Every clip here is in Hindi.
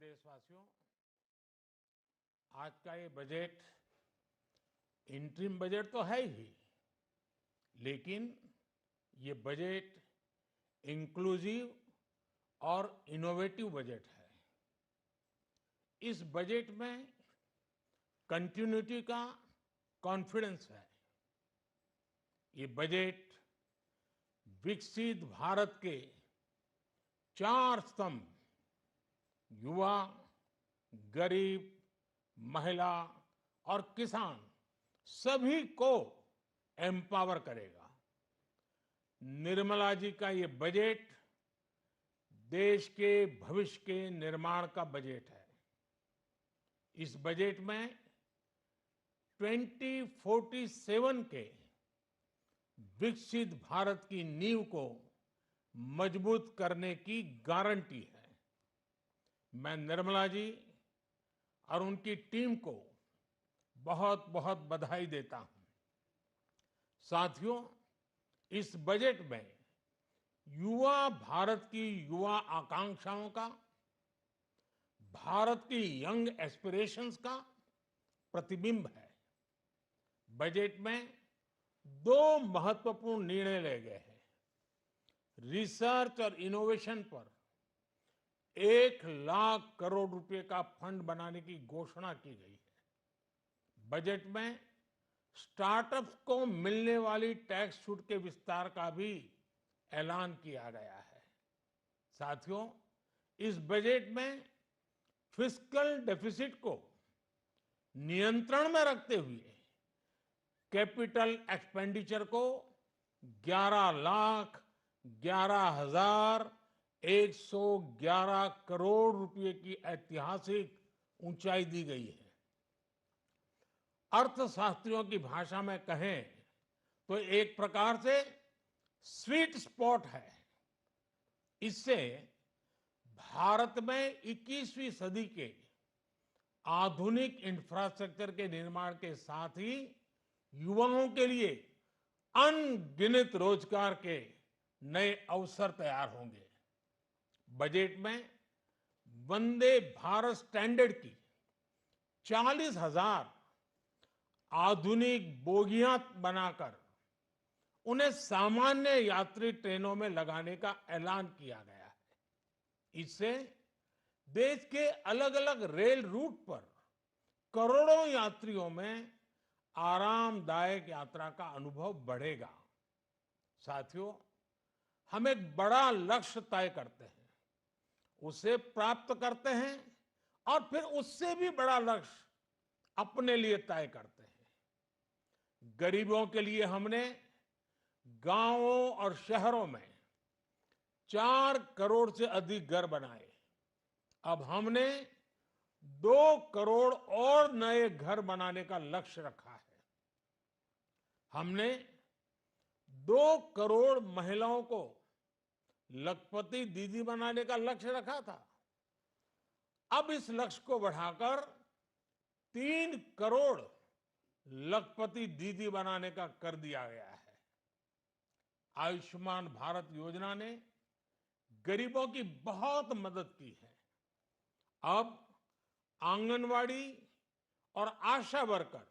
देशवासियों, आज का ये बजट इंटरिम बजट तो है ही, लेकिन ये बजट इंक्लूसिव और इनोवेटिव बजट है। इस बजट में कंटिन्यूटी का कॉन्फिडेंस है। ये बजट विकसित भारत के चार स्तंभ युवा, गरीब, महिला और किसान सभी को एम्पावर करेगा। निर्मला जी का ये बजट देश के भविष्य के निर्माण का बजट है। इस बजट में 2047 के विकसित भारत की नींव को मजबूत करने की गारंटी है। मैं निर्मला जी और उनकी टीम को बहुत बहुत बधाई देता हूं। साथियों, इस बजट में युवा भारत की युवा आकांक्षाओं का, भारत की यंग एस्पिरेशंस का प्रतिबिंब है। बजट में दो महत्वपूर्ण निर्णय लिए गए हैं। रिसर्च और इनोवेशन पर 1,00,000 करोड़ रुपए का फंड बनाने की घोषणा की गई है। बजट में स्टार्टअप्स को मिलने वाली टैक्स छूट के विस्तार का भी ऐलान किया गया है। साथियों, इस बजट में फिस्कल डेफिसिट को नियंत्रण में रखते हुए कैपिटल एक्सपेंडिचर को 11,11,111 करोड़ रुपए की ऐतिहासिक ऊंचाई दी गई है। अर्थशास्त्रियों की भाषा में कहें तो एक प्रकार से स्वीट स्पॉट है। इससे भारत में 21वीं सदी के आधुनिक इंफ्रास्ट्रक्चर के निर्माण के साथ ही युवाओं के लिए अनगिनत रोजगार के नए अवसर तैयार होंगे। बजट में वंदे भारत स्टैंडर्ड की 40,000 आधुनिक बोगियां बनाकर उन्हें सामान्य यात्री ट्रेनों में लगाने का ऐलान किया गया है। इससे देश के अलग अलग रेल रूट पर करोड़ों यात्रियों में आरामदायक यात्रा का अनुभव बढ़ेगा। साथियों, हम एक बड़ा लक्ष्य तय करते हैं, उसे प्राप्त करते हैं और फिर उससे भी बड़ा लक्ष्य अपने लिए तय करते हैं। गरीबों के लिए हमने गांवों और शहरों में 4 करोड़ से अधिक घर बनाए। अब हमने 2 करोड़ और नए घर बनाने का लक्ष्य रखा है। हमने 2 करोड़ महिलाओं को लखपति दीदी बनाने का लक्ष्य रखा था। अब इस लक्ष्य को बढ़ाकर 3 करोड़ लखपति दीदी बनाने का कर दिया गया है। आयुष्मान भारत योजना ने गरीबों की बहुत मदद की है। अब आंगनवाड़ी और आशा वर्कर,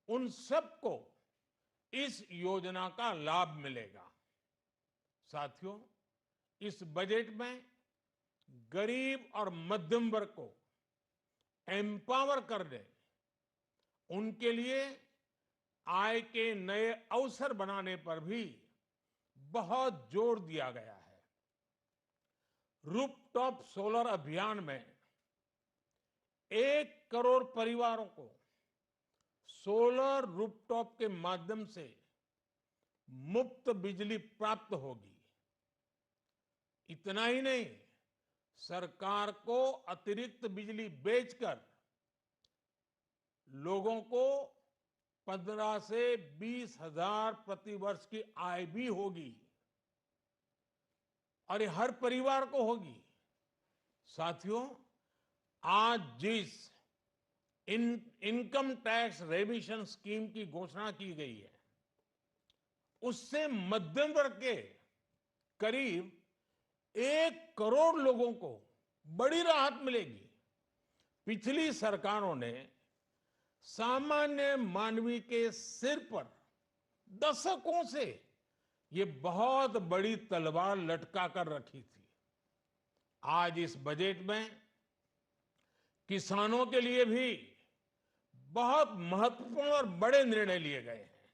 उन सबको इस योजना का लाभ मिलेगा। साथियों, इस बजट में गरीब और मध्यम वर्ग को एम्पावर करने, उनके लिए आय के नए अवसर बनाने पर भी बहुत जोर दिया गया है। रूफटॉप सोलर अभियान में 1 करोड़ परिवारों को सोलर रूफटॉप के माध्यम से मुफ्त बिजली प्राप्त होगी। इतना ही नहीं, सरकार को अतिरिक्त बिजली बेचकर लोगों को 15 से 20 हजार प्रति वर्ष की आय भी होगी और ये हर परिवार को होगी। साथियों, आज जिस इनकम टैक्स रेमिशन स्कीम की घोषणा की गई है, उससे मध्यम वर्ग के करीब 1 करोड़ लोगों को बड़ी राहत मिलेगी। पिछली सरकारों ने सामान्य मानवी के सिर पर दशकों से ये बहुत बड़ी तलवार लटका कर रखी थी। आज इस बजट में किसानों के लिए भी बहुत महत्वपूर्ण और बड़े निर्णय लिए गए हैं।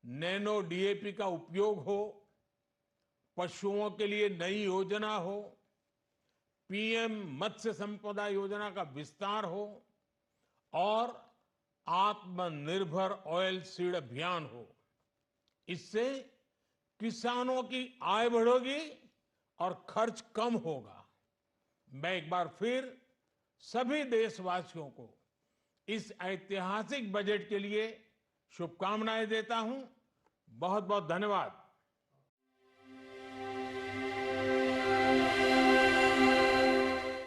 नैनो डीएपी का उपयोग हो, पशुओं के लिए नई योजना हो, पीएम मत्स्य संपदा योजना का विस्तार हो और आत्मनिर्भर ऑयल सीड अभियान हो। इससे किसानों की आय बढ़ेगी और खर्च कम होगा। मैं एक बार फिर सभी देशवासियों को इस ऐतिहासिक बजट के लिए शुभकामनाएं देता हूं। बहुत बहुत धन्यवाद।